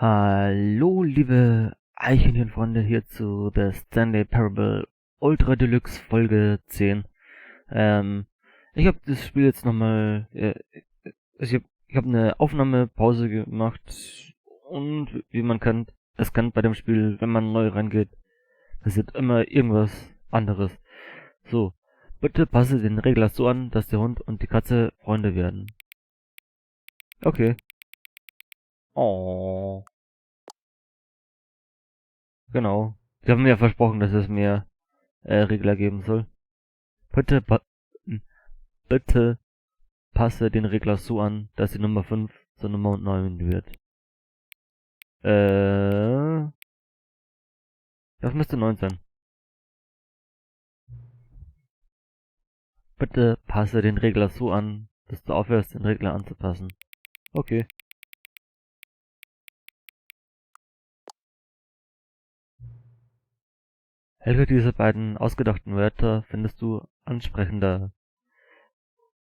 Hallo, liebe Eichhörnchenfreunde, hier zu der Stanley Parable Ultra Deluxe Folge 10. Ich habe das Spiel jetzt nochmal, ich hab eine Aufnahmepause gemacht und wie man es kann bei dem Spiel, wenn man neu reingeht, passiert immer irgendwas anderes. So, bitte passe den Regler so an, dass der Hund und die Katze Freunde werden. Okay. Oh. Genau. Sie haben mir ja versprochen, dass es mehr Regler geben soll. Bitte, bitte passe den Regler so an, dass die Nummer 5 zur Nummer 9 wird. Das müsste 9 sein. Bitte passe den Regler so an, dass du aufhörst, den Regler anzupassen. Okay. Welche dieser beiden ausgedachten Wörter findest du ansprechender?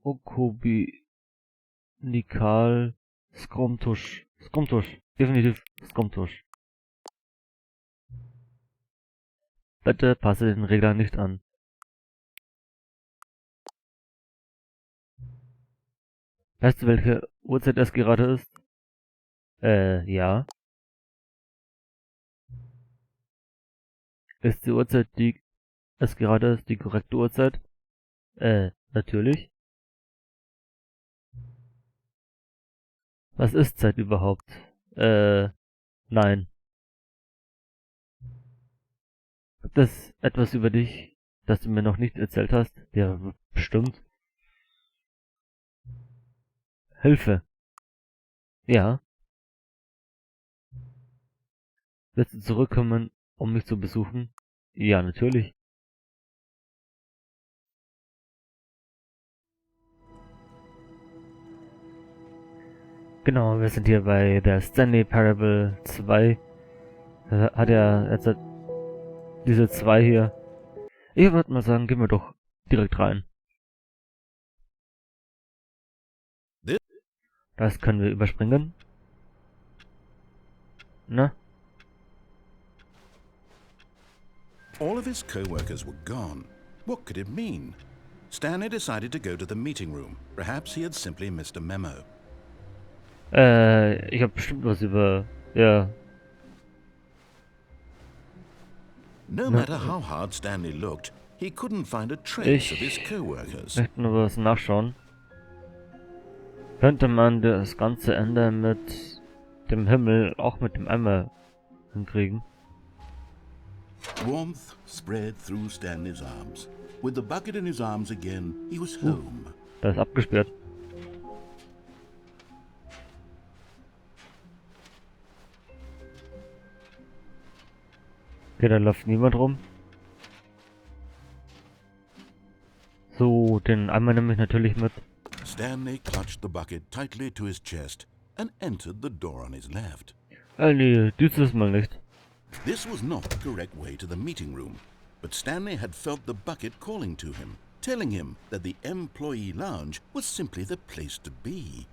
Okobinikal, Skromtusch. Skromtusch. Definitiv Skromtusch. Bitte passe den Regler nicht an. Weißt du, welche Uhrzeit es gerade ist? Ja. Ist die Uhrzeit, die es gerade ist, die korrekte Uhrzeit? Natürlich. Was ist Zeit überhaupt? Nein. Gibt es etwas über dich, das du mir noch nicht erzählt hast? Ja, bestimmt. Hilfe. Ja. Willst du zurückkommen, um mich zu besuchen? Ja, natürlich. Genau, wir sind hier bei der Stanley Parable 2. Hat er jetzt diese 2 hier. Ich würde mal sagen, gehen wir doch direkt rein. Das können wir überspringen. Na? All of his co-workers were gone. What could it mean? Stanley decided to go to the meeting room. Perhaps he had simply missed a memo. Ich habe bestimmt was über... Ja. No matter how hard Stanley looked, he couldn't find a trace of his co-workers. Ich möchte nur was nachschauen. Könnte man das ganze Ende mit dem Himmel auch mit dem Eimer hinkriegen? Warmth spread through Stanley's arms. With the bucket in his arms again, he was home. Da ist abgesperrt. Okay, da läuft niemand rum. So, den Eimer nehme ich natürlich mit. Stanley clutched the bucket tightly to his chest and entered the door on his left. Nee, dieses Mal nicht. This was not the correct way to the meeting room, but Stanley had felt the bucket calling to him, telling him that the employee lounge was simply the place to be.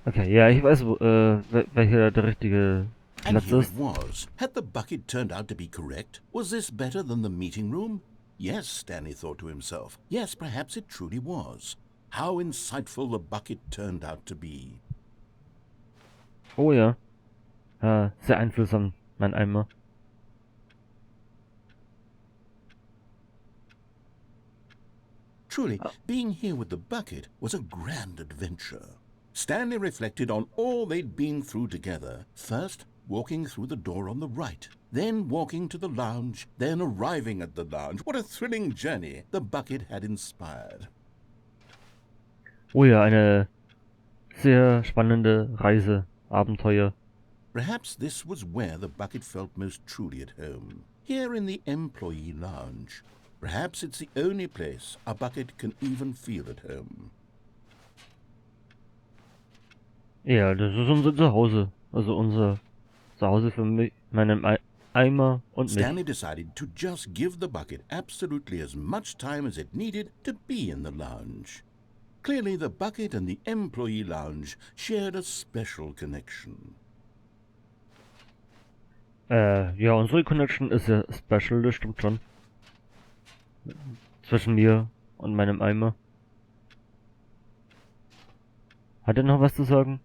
Okay, ja, ich weiß, welcher der richtige And Platz here ist. it was. Had the bucket turned out to be correct? Was this better than the meeting room? Yes, Stanley thought to himself. Yes, perhaps it truly was. How insightful the bucket turned out to be. Oh ja. Ja, sehr einfühlsam, mein Eimer. Truly, being here with the bucket was a grand adventure. Stanley reflected on all they'd been through together. First, walking through the door on the right, then walking to the lounge, then arriving at the lounge. What a thrilling journey the bucket had inspired. Oh ja, eine sehr spannende Reise, Abenteuer. Perhaps this was where the bucket felt most truly at home. Here in the employee lounge. Perhaps it's the only place a bucket can even feel at home. Ja, das ist unser Zuhause. Also unser Zuhause für mich, meinen Eimer und mich. Stanley decided to just give the bucket absolutely as much time as it needed to be in the lounge. Clearly, the bucket and the employee lounge shared a special connection. Ja, unsere Connection ist ja special, das stimmt schon. Zwischen mir und meinem Eimer. Hat er noch was zu sagen?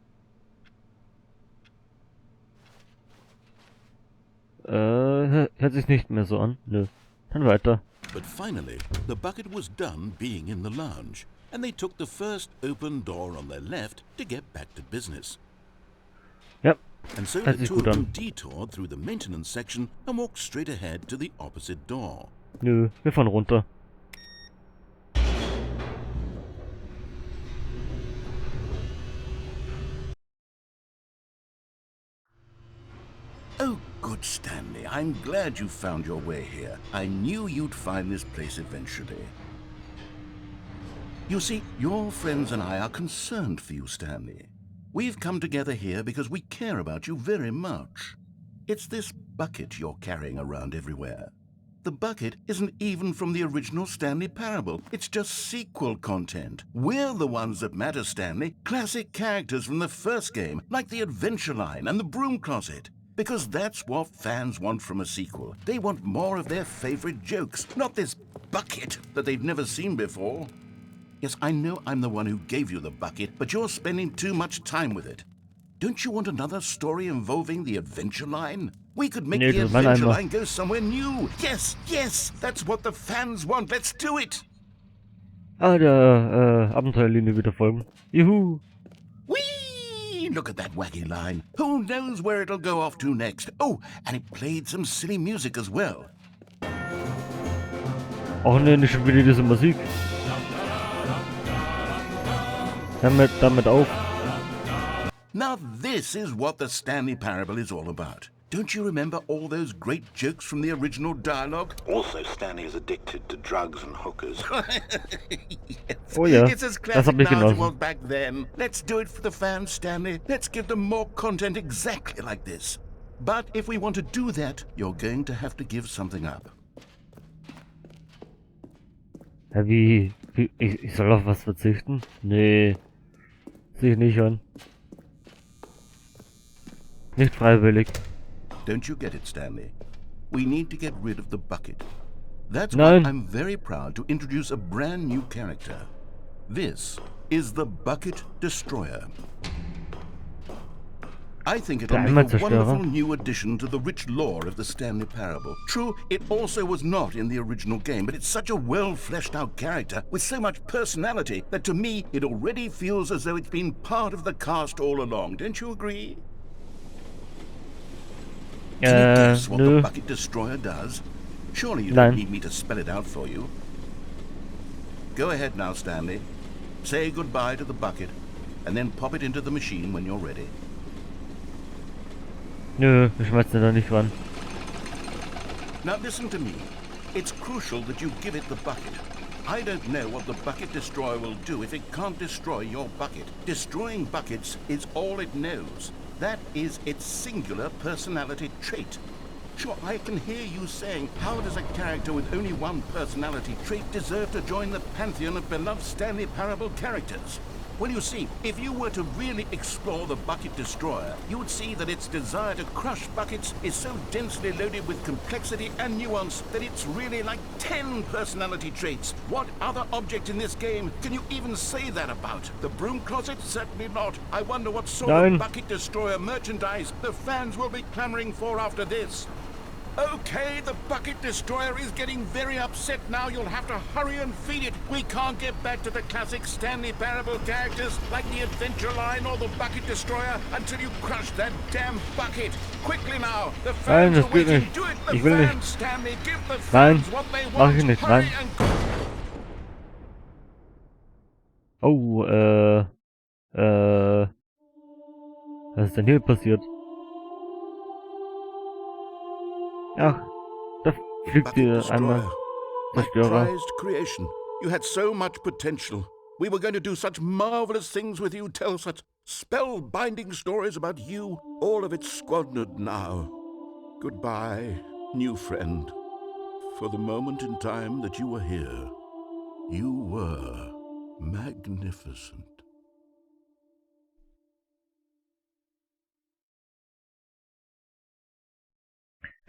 Hört sich nicht mehr so an. Nö. Dann weiter. But finally, the bucket was done being in the lounge, and they took the first open door on their left to get back to business. Ja, And so hört the sich two gut of them an. detoured through the maintenance section and walked straight ahead to the opposite door. Nö, wir fahren runter. Oh, good Stanley, I'm glad you found your way here. I knew you'd find this place eventually. You see, your friends and I are concerned for you, Stanley. We've come together here because we care about you very much. It's this bucket you're carrying around everywhere. The bucket isn't even from the original Stanley Parable. It's just sequel content. We're the ones that matter, Stanley. Classic characters from the first game, like the adventure line and the broom closet. Because that's what fans want from a sequel. They want more of their favorite jokes, not this bucket that they've never seen before. Yes, I know I'm the one who gave you the bucket, but you're spending too much time with it. Don't you want another story involving the adventure line? We could make Nee, the das ist mein adventure Eimer. line go somewhere new. Yes, yes, that's what the fans want. Let's do it. Ah, der Abenteuerlinie wieder folgen. Juhu! Whee! Look at that wacky line. Who knows where it'll go off to next? Oh, and it played some silly music as well. Auch ne, nicht schon wieder diese Musik. Damit auf. Now this is what the Stanley Parable is all about. Don't you remember all those great jokes from the original dialogue? Also, Stanley is addicted to drugs and hookers. Yes. Oh ja, It's as das classic hab ich now as it genossen. was back then. Let's do it for the fans, Stanley. Let's give them more content exactly like this. But if we want to do that, you're going to have to give something up. Ja, wie ich soll auf was verzichten? Nee, sehe ich nicht an. Nicht freiwillig. Don't you get it, Stanley? We need to get rid of the bucket. That's Nein. why I'm very proud to introduce a brand new character. This is the Bucket Destroyer. I think it'll Der make a Eimerzerstörer. wonderful new addition to the rich lore of the Stanley Parable. True, it also was not in the original game, but it's such a well-fleshed-out character with so much personality that to me it already feels as though it's been part of the cast all along. Don't you agree? Can you guess what the Nö. Bucket Destroyer does? Surely you Nein. don't need me to spell it out for you. Go ahead now, Stanley. Say goodbye to the bucket, and then pop it into the machine when you're ready. Nö, wir schmeißen da nicht ran. Now listen to me. It's crucial that you give it the bucket. I don't know what the Bucket Destroyer will do if it can't destroy your bucket. Destroying buckets is all it knows. That is its singular personality trait. Sure, I can hear you saying, how does a character with only one personality trait deserve to join the pantheon of beloved Stanley Parable characters? Well, you see, if you were to really explore the Bucket Destroyer, you would see that its desire to crush buckets is so densely loaded with complexity and nuance that it's really like 10 personality traits. What other object in this game can you even say that about? The broom closet? Certainly not. I wonder what sort Nein. of Bucket Destroyer merchandise the fans will be clamoring for after this. Okay, the Bucket Destroyer is getting very upset now. You'll have to hurry and feed it. We can't get back to the classic Stanley Parable characters like the Adventure Line or the Bucket Destroyer until you crush that damn bucket. Quickly now, the Nein, fans das are geht waiting. nicht. Do it, the Ich will fans, nicht. Stanley. Give the Nein, fans what they mach want. ich nicht. Hurry Nein. and Oh, was ist denn hier passiert? Ach, da fliegt Bucket hier Destroyer. einmal My Zerstörer. prized creation. You had so much potential. We were going to do such marvelous things with you, tell such spellbinding stories about you. All of it squandered now. Goodbye, new friend. For the moment in time that you were here, you were Magnificent.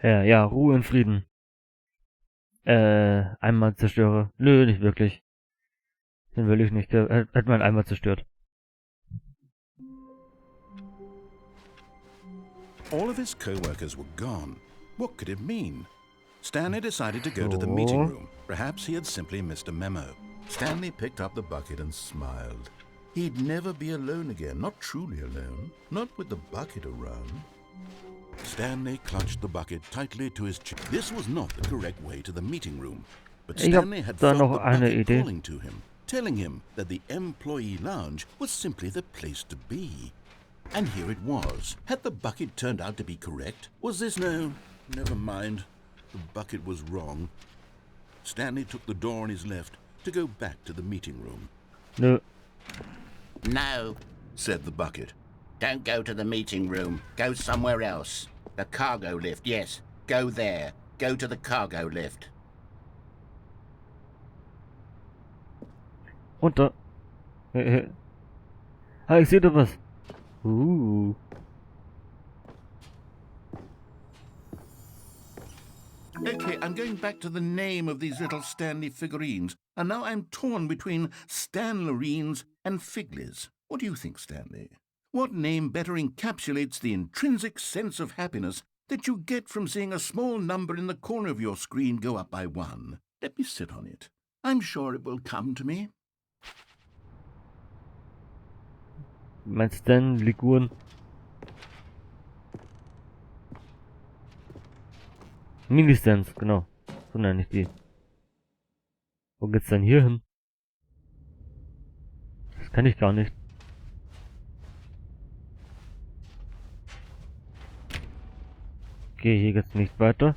Ja, Ruhe und Frieden. Einmal zerstöre. Nö, nicht wirklich. Den will ich nicht. Der hat man einmal zerstört. All of his co-workers were gone. What could it mean? Stanley decided to go to the meeting room. Perhaps he had simply missed a memo. Stanley picked up the bucket and smiled. He'd never be alone again, not truly alone, not with the bucket around. Stanley clutched the bucket tightly to his chest. This was not the correct way to the meeting room, but Stanley had felt the bucket calling to him, telling him that the employee lounge was simply the place to be. And here it was. Had the bucket turned out to be correct? Was this no? Never mind. The bucket was wrong. Stanley took the door on his left to go back to the meeting room. No. No, said the bucket. don't go to the meeting room. Go somewhere else. The cargo lift, yes. Go there. Go to the cargo lift. Runter. Ah, ich sehe da was. Okay, I'm going back to the name of these little Stanley figurines, and now I'm torn between Stanlerines and Figlies. What do you think, Stanley? What name better encapsulates the intrinsic sense of happiness that you get from seeing a small number in the corner of your screen go up by 1? Let me sit on it. I'm sure it will come to me. Mein Stan-Figuren. Mini-Stans, genau. So nenne ich die. Wo geht's denn hier hin? Das kann ich gar nicht. Okay, hier geht's nicht weiter.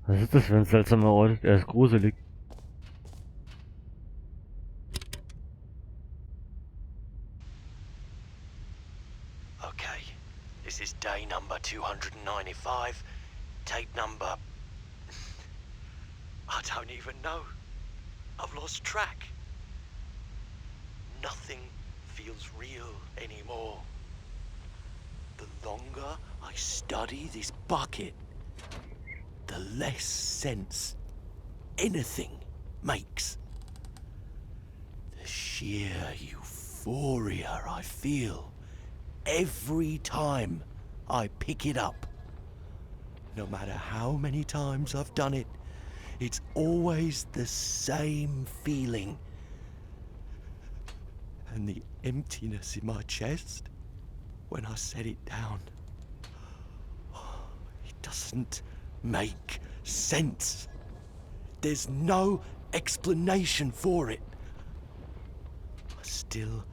Was ist das für ein seltsamer Ort? Er ist gruselig. Okay, this is day number 295, tape number... I don't even know. I've lost track. Nothing feels real anymore. The longer I study this bucket, the less sense anything makes. The sheer euphoria I feel every time I pick it up. No matter how many times I've done it, it's always the same feeling. And the emptiness in my chest when I set it down. It doesn't make sense. There's no explanation for it. I still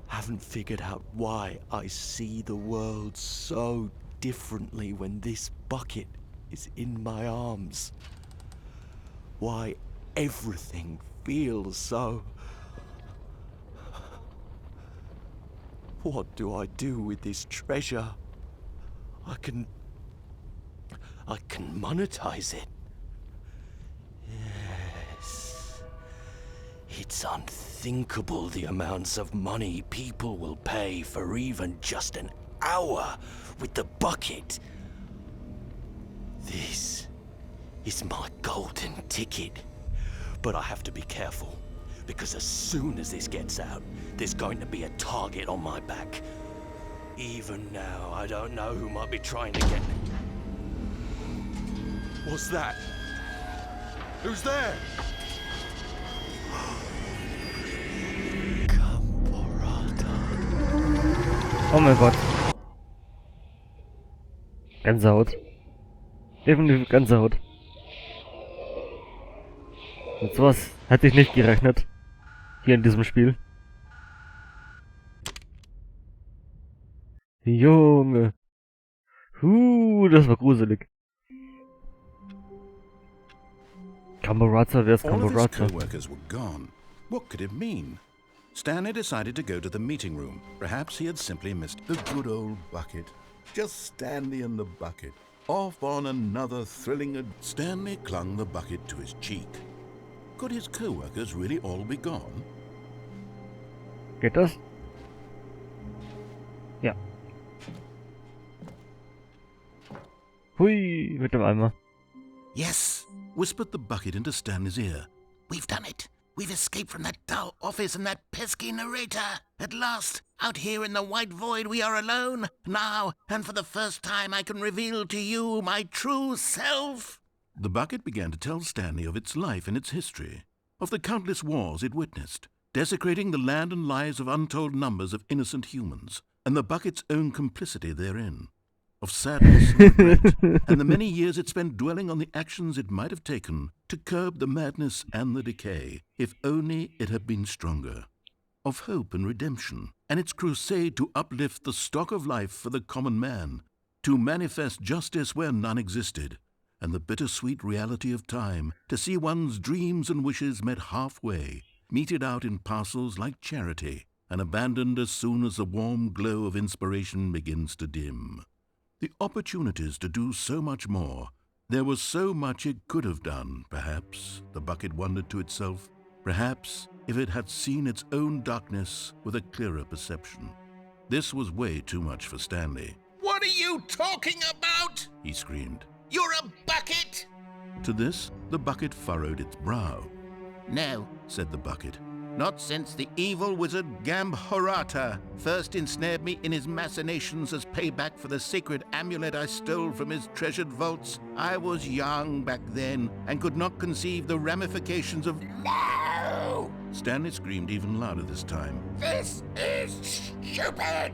haven't figured out why I see the world so differently when this bucket is in my arms. Why everything feels so... What do I do with this treasure? I can monetize it. Yes. It's unthinkable the amounts of money people will pay for even just an hour with the bucket. This is my golden ticket. But I have to be careful, because as soon as this gets out, there's going to be a target on my back. Even now, I don't know who might be trying to get me. What's that? Who's there? Oh mein Gott. Gänsehaut. Definitiv Gänsehaut. Mit sowas hätte ich nicht gerechnet. Hier in diesem Spiel. Junge. Das war gruselig. Kamboraza, wer ist All of his Kamboraza? co-workers were gone. What could it mean? Stanley decided to go to the meeting room. Perhaps he had simply missed the good old bucket. Just Stanley and the bucket. Off on another thrilling Stanley clung the bucket to his cheek. Could his co-workers really all be gone? Geht das? Ja. Hui, mit dem Eimer. Yes, whispered the bucket into Stanley's ear. We've done it. We've escaped from that dull office and that pesky narrator. At last, out here in the white void, we are alone. Now, and for the first time, I can reveal to you my true self. The bucket began to tell Stanley of its life and its history, of the countless wars it witnessed, desecrating the land and lives of untold numbers of innocent humans, and the bucket's own complicity therein, of sadness and regret, and the many years it spent dwelling on the actions it might have taken to curb the madness and the decay, if only it had been stronger, of hope and redemption, and its crusade to uplift the stock of life for the common man, to manifest justice where none existed, and the bittersweet reality of time, to see one's dreams and wishes met halfway, meted out in parcels like charity, and abandoned as soon as the warm glow of inspiration begins to dim. The opportunities to do so much more. There was so much it could have done, perhaps, the bucket wondered to itself. Perhaps, if it had seen its own darkness with a clearer perception. This was way too much for Stanley. What are you talking about? He screamed. You're a bucket? To this, the bucket furrowed its brow. No, Said the bucket. not since the evil wizard Gambhorata first ensnared me in his machinations as payback for the sacred amulet I stole from his treasured vaults. I was young back then and could not conceive the ramifications of... No! Stanley screamed even louder this time. This is stupid!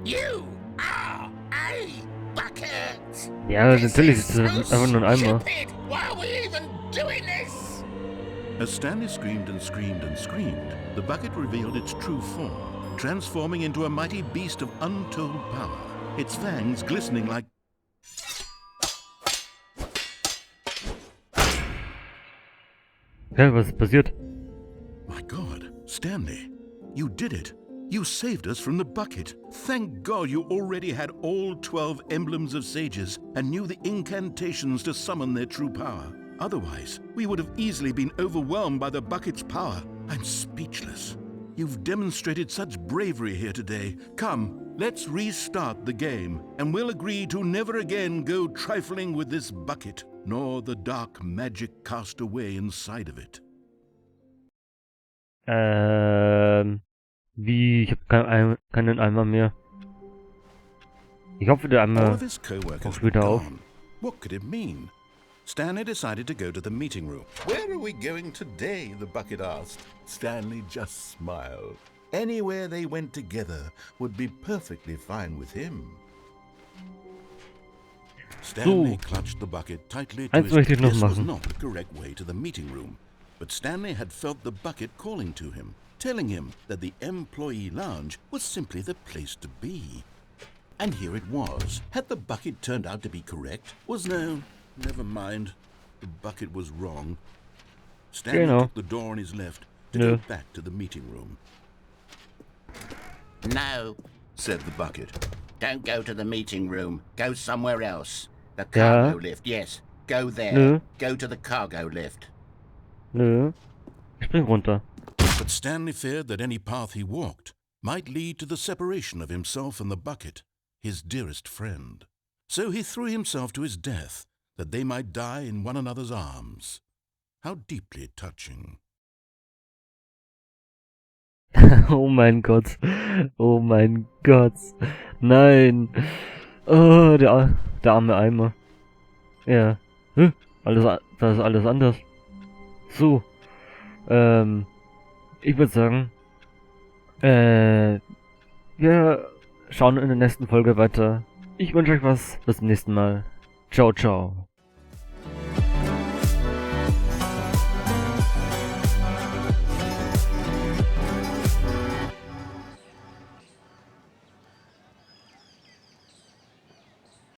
You are a bucket! Ja, natürlich ist das einfach nur ein Eimer. Stupid! Why are we even doing this? As Stanley screamed and screamed and screamed, the bucket revealed its true form, transforming into a mighty beast of untold power, its fangs glistening like... Ja, was ist passiert? My God, Stanley, you did it. You saved us from the bucket. Thank God you already had all 12 emblems of sages and knew the incantations to summon their true power. Otherwise, we would have easily been overwhelmed by the bucket's power. I'm speechless. You've demonstrated such bravery here today. Come, let's restart the game, and we'll agree to never again go trifling with this bucket, nor the dark magic cast away inside of it. Wie? Ich habe keinen Eimer mehr. Ich hoffe, der All Eimer of his co-workers taucht were wieder auf. gone. What could it mean? Stanley decided to go to the meeting room. Where are we going today? The bucket asked. Stanley just smiled. Anywhere they went together would be perfectly fine with him. Stanley clutched the bucket tightly to Eins möchte ich noch This was machen. not the correct way to the meeting room, but Stanley had felt the bucket calling to him, telling him that the employee lounge was simply the place to be. And here it was. Had the bucket turned out to be correct? Never mind. The bucket was wrong. Stanley took the door on his left to go back to the meeting room. No, Said the bucket. don't go to the meeting room. Go somewhere else. The Ja. cargo lift, yes. Go there. Nö. Go to the cargo lift. Nö. Ich spring runter. But Stanley feared that any path he walked might lead to the separation of himself and the bucket, his dearest friend. So he threw himself to his death, that they might die in one another's arms. How deeply touching. Oh mein Gott. Oh mein Gott. Nein. Oh, der arme Eimer. Ja. Da ist alles anders. So. Ich würde sagen, wir schauen in der nächsten Folge weiter. Ich wünsche euch was. Bis zum nächsten Mal. Ciao, ciao.